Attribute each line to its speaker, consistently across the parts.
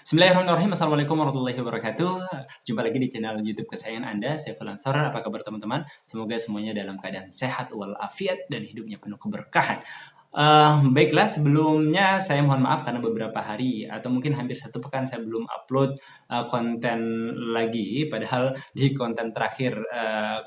Speaker 1: Bismillahirrahmanirrahim. Assalamualaikum warahmatullahi wabarakatuh. Jumpa lagi di channel YouTube kesayangan Anda, saya Ansor. Apa kabar teman-teman? Semoga semuanya dalam keadaan sehat walafiat dan hidupnya penuh keberkahan. Baiklah, sebelumnya saya mohon maaf karena beberapa hari atau mungkin hampir satu pekan saya belum upload konten lagi. Padahal di konten terakhir,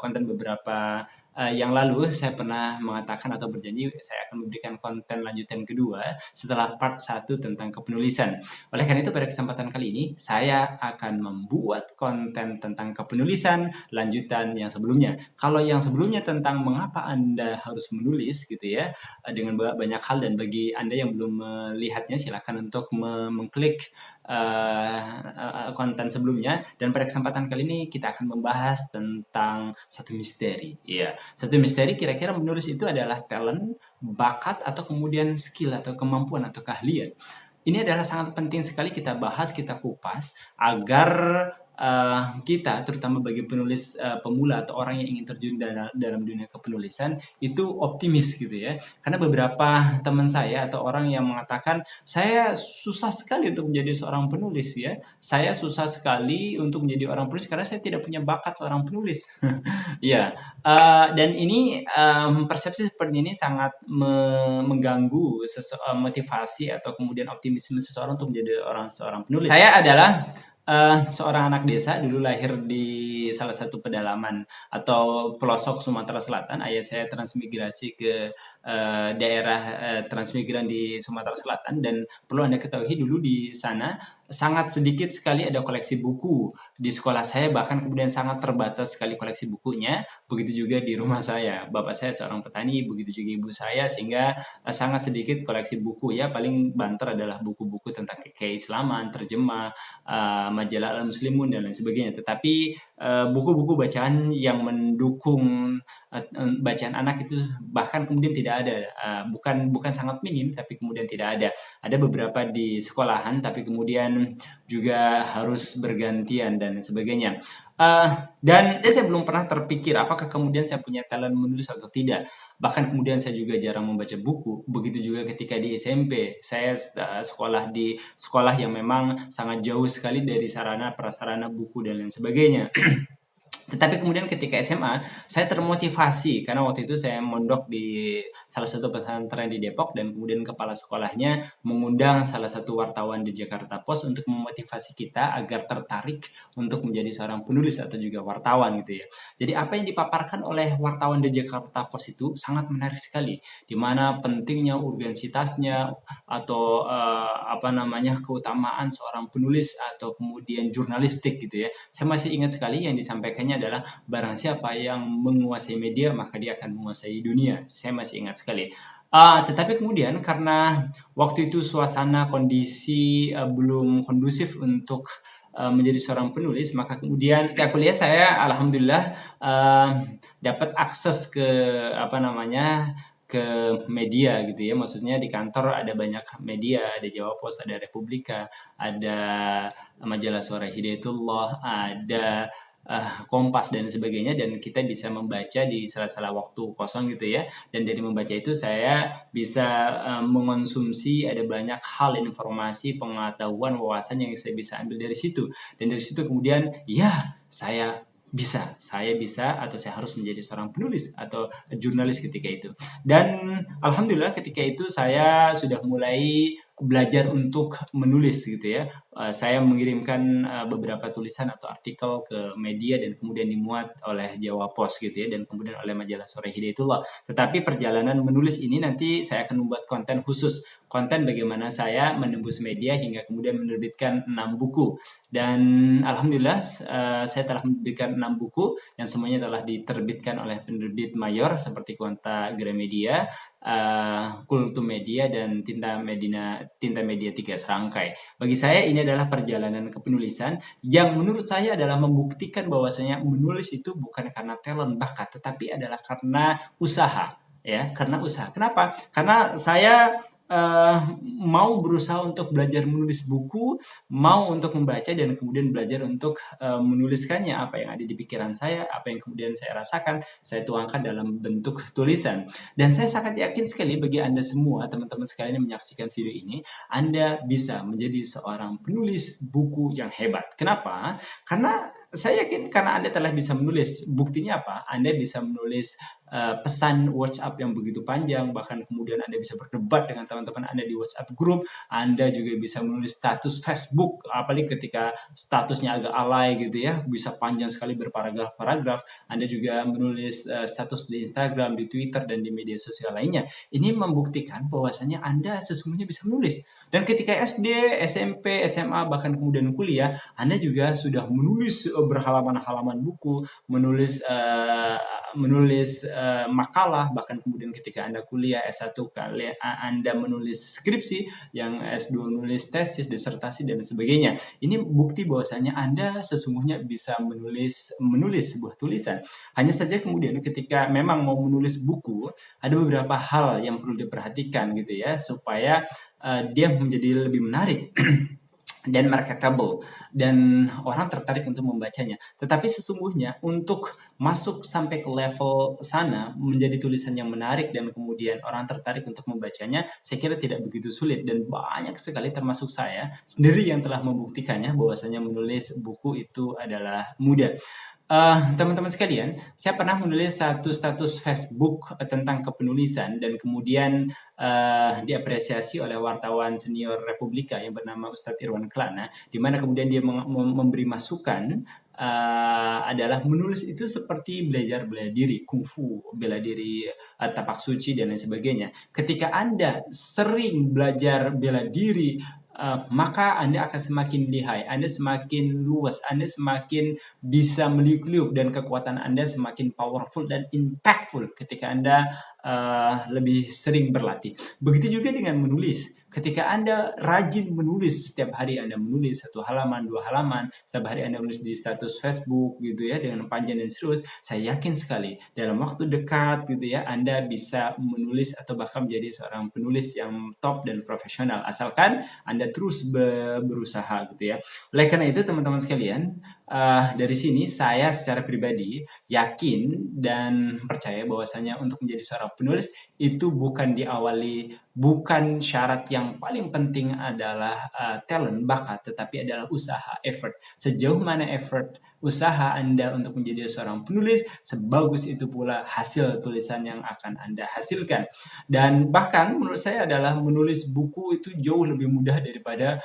Speaker 1: konten beberapa yang lalu saya pernah mengatakan atau berjanji saya akan memberikan konten lanjutan kedua setelah part 1 tentang kepenulisan. Oleh karena itu pada kesempatan kali ini saya akan membuat konten tentang kepenulisan lanjutan yang sebelumnya. Kalau yang sebelumnya tentang mengapa Anda harus menulis gitu ya, dengan banyak hal, dan bagi Anda yang belum melihatnya silakan untuk mengklik konten sebelumnya. Dan pada kesempatan kali ini kita akan membahas tentang satu misteri. Ya, satu misteri, kira-kira menulis itu adalah talent, bakat, atau kemudian skill atau kemampuan atau keahlian. Ini adalah sangat penting sekali kita bahas, kita kupas agar kita, terutama bagi penulis pemula atau orang yang ingin terjun dalam dunia kepenulisan, itu optimis gitu ya. Karena beberapa teman saya atau orang yang mengatakan, saya susah sekali untuk menjadi seorang penulis ya. Saya susah sekali untuk menjadi orang penulis karena saya tidak punya bakat seorang penulis. Ya, dan ini persepsi seperti ini sangat mengganggu motivasi atau kemudian optimisme seseorang untuk menjadi seorang penulis. Saya adalah seorang anak desa, dulu lahir di salah satu pedalaman atau pelosok Sumatera Selatan. Ayah saya transmigrasi ke daerah transmigran di Sumatera Selatan, dan perlu Anda ketahui dulu di sana sangat sedikit sekali ada koleksi buku di sekolah saya, bahkan kemudian sangat terbatas sekali koleksi bukunya. Begitu juga di rumah saya, bapak saya seorang petani, begitu juga ibu saya, sehingga sangat sedikit koleksi buku ya. Paling banter adalah buku-buku tentang keislaman, terjemah, majalah Al-Muslimun dan lain sebagainya. Tetapi buku-buku bacaan yang mendukung bacaan anak itu bahkan kemudian tidak ada. Bukan sangat minim, tapi kemudian tidak ada. Ada beberapa di sekolahan, tapi kemudian juga harus bergantian dan sebagainya. Dan saya belum pernah terpikir apakah kemudian saya punya talent menulis atau tidak. Bahkan kemudian saya juga jarang membaca buku. Begitu juga ketika di SMP, saya sekolah di sekolah yang memang sangat jauh sekali dari sarana prasarana buku dan lain sebagainya. Tetapi kemudian ketika SMA, saya termotivasi karena waktu itu saya mondok di salah satu pesantren di Depok, dan kemudian kepala sekolahnya mengundang salah satu wartawan di Jakarta Post untuk memotivasi kita agar tertarik untuk menjadi seorang penulis atau juga wartawan gitu ya. Jadi apa yang dipaparkan oleh wartawan di Jakarta Post itu sangat menarik sekali, di mana pentingnya, urgensitasnya, atau keutamaan seorang penulis atau kemudian jurnalistik gitu ya. Saya masih ingat sekali yang disampaikannya adalah barang siapa yang menguasai media maka dia akan menguasai dunia. Saya masih ingat sekali. Tetapi kemudian karena waktu itu suasana kondisi belum kondusif untuk menjadi seorang penulis, maka kemudian ketika kuliah saya alhamdulillah dapat akses ke ke media gitu ya. Maksudnya di kantor ada banyak media, ada Jawa Post, ada Republika, ada majalah Suara Hidayatullah, ada Kompas dan sebagainya, dan kita bisa membaca di sela-sela waktu kosong gitu ya. Dan dari membaca itu saya bisa mengonsumsi ada banyak hal, informasi, pengetahuan, wawasan yang saya bisa ambil dari situ. Dan dari situ kemudian ya saya bisa atau saya harus menjadi seorang penulis atau jurnalis ketika itu. Dan alhamdulillah ketika itu saya sudah mulai belajar untuk menulis gitu ya. Saya mengirimkan beberapa tulisan atau artikel ke media dan kemudian dimuat oleh Jawa Post gitu ya, dan kemudian oleh majalah Sore Hidayatullah. Tetapi perjalanan menulis ini nanti saya akan membuat konten khusus, konten bagaimana saya menembus media hingga kemudian menerbitkan 6 buku. Dan alhamdulillah saya telah menerbitkan 6 buku yang semuanya telah diterbitkan oleh penerbit mayor seperti Quanta Gramedia, Kultum Media, dan Tinta Media 3 serangkai. Bagi saya ini adalah perjalanan kepenulisan yang menurut saya adalah membuktikan bahwasanya menulis itu bukan karena talent, bakat, tetapi adalah karena usaha ya, karena usaha. Kenapa? Karena saya mau berusaha untuk belajar menulis buku, mau untuk membaca dan kemudian belajar untuk menuliskannya apa yang ada di pikiran saya, apa yang kemudian saya rasakan, saya tuangkan dalam bentuk tulisan. Dan saya sangat yakin sekali bagi Anda semua, teman-teman sekalian yang menyaksikan video ini, Anda bisa menjadi seorang penulis buku yang hebat. Kenapa? Karena saya yakin karena Anda telah bisa menulis. Buktinya apa? Anda bisa menulis pesan WhatsApp yang begitu panjang, bahkan kemudian Anda bisa berdebat dengan teman-teman Anda di WhatsApp group. Anda juga bisa menulis status Facebook, apalagi ketika statusnya agak alay gitu ya, bisa panjang sekali berparagraf-paragraf. Anda juga menulis status di Instagram, di Twitter, dan di media sosial lainnya. Ini membuktikan bahwasanya Anda sesungguhnya bisa menulis. Dan ketika SD, SMP, SMA, bahkan kemudian kuliah, Anda juga sudah menulis berhalaman-halaman buku, menulis makalah, bahkan kemudian ketika Anda kuliah S1 kali Anda menulis skripsi, yang S2 menulis tesis, disertasi, dan sebagainya. Ini bukti bahwasanya Anda sesungguhnya bisa menulis sebuah tulisan. Hanya saja kemudian ketika memang mau menulis buku, ada beberapa hal yang perlu diperhatikan gitu ya, supaya dia menjadi lebih menarik dan marketable dan orang tertarik untuk membacanya. Tetapi sesungguhnya untuk masuk sampai ke level sana menjadi tulisan yang menarik dan kemudian orang tertarik untuk membacanya, saya kira tidak begitu sulit dan banyak sekali termasuk saya sendiri yang telah membuktikannya bahwasanya menulis buku itu adalah mudah. Teman-teman sekalian, saya pernah menulis satu status Facebook tentang kepenulisan dan kemudian diapresiasi oleh wartawan senior Republika yang bernama Ustadz Irwan Kelana, di mana kemudian dia memberi masukan adalah menulis itu seperti belajar bela diri, kungfu, bela diri, tapak suci, dan lain sebagainya. Ketika Anda sering belajar bela diri, maka Anda akan semakin lihai, Anda semakin luas, Anda semakin bisa meliuk-liuk, dan kekuatan Anda semakin powerful dan impactful ketika Anda lebih sering berlatih. Begitu juga dengan menulis. Ketika Anda rajin menulis, setiap hari Anda menulis 1 halaman, 2 halaman, setiap hari Anda menulis di status Facebook gitu ya, dengan panjang dan serius, saya yakin sekali dalam waktu dekat gitu ya, Anda bisa menulis atau bahkan menjadi seorang penulis yang top dan profesional, asalkan Anda terus berusaha gitu ya. Oleh karena itu teman-teman sekalian, dari sini saya secara pribadi yakin dan percaya bahwasanya untuk menjadi seorang penulis itu bukan syarat yang paling penting adalah talent, bakat, tetapi adalah usaha, effort. Sejauh mana effort, usaha Anda untuk menjadi seorang penulis, sebagus itu pula hasil tulisan yang akan Anda hasilkan. Dan bahkan menurut saya adalah menulis buku itu jauh lebih mudah daripada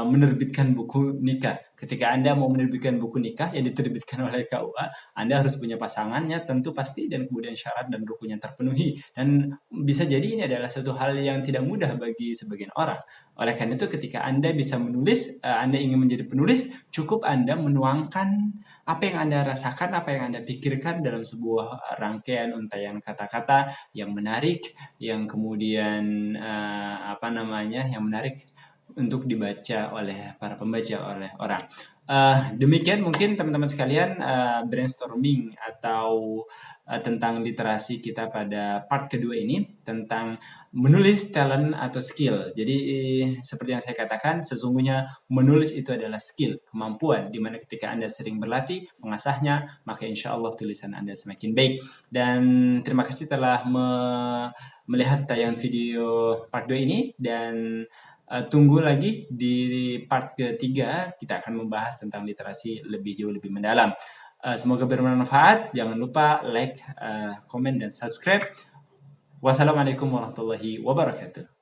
Speaker 1: menerbitkan buku nikah. Ketika Anda mau menerbitkan buku nikah yang diterbitkan oleh KUA, Anda harus punya pasangannya tentu pasti, dan kemudian syarat dan rukunnya terpenuhi. Dan bisa jadi ini adalah satu hal yang tidak mudah bagi sebagian orang. Oleh karena itu ketika Anda bisa menulis, Anda ingin menjadi penulis, cukup Anda menuangkan apa yang Anda rasakan, apa yang Anda pikirkan dalam sebuah rangkaian untaian kata-kata yang menarik, yang kemudian yang menarik untuk dibaca oleh para pembaca, oleh orang. Demikian mungkin teman-teman sekalian brainstorming atau tentang literasi kita pada part kedua ini, tentang menulis talent atau skill. Jadi seperti yang saya katakan, sesungguhnya menulis itu adalah skill, kemampuan, dimana ketika Anda sering berlatih, mengasahnya, maka insya Allah tulisan Anda semakin baik. Dan terima kasih telah melihat tayangan video part 2 ini, dan tunggu lagi di part ketiga, kita akan membahas tentang literasi jauh lebih mendalam. Semoga bermanfaat. Jangan lupa like, komen, dan subscribe. Wassalamualaikum warahmatullahi wabarakatuh.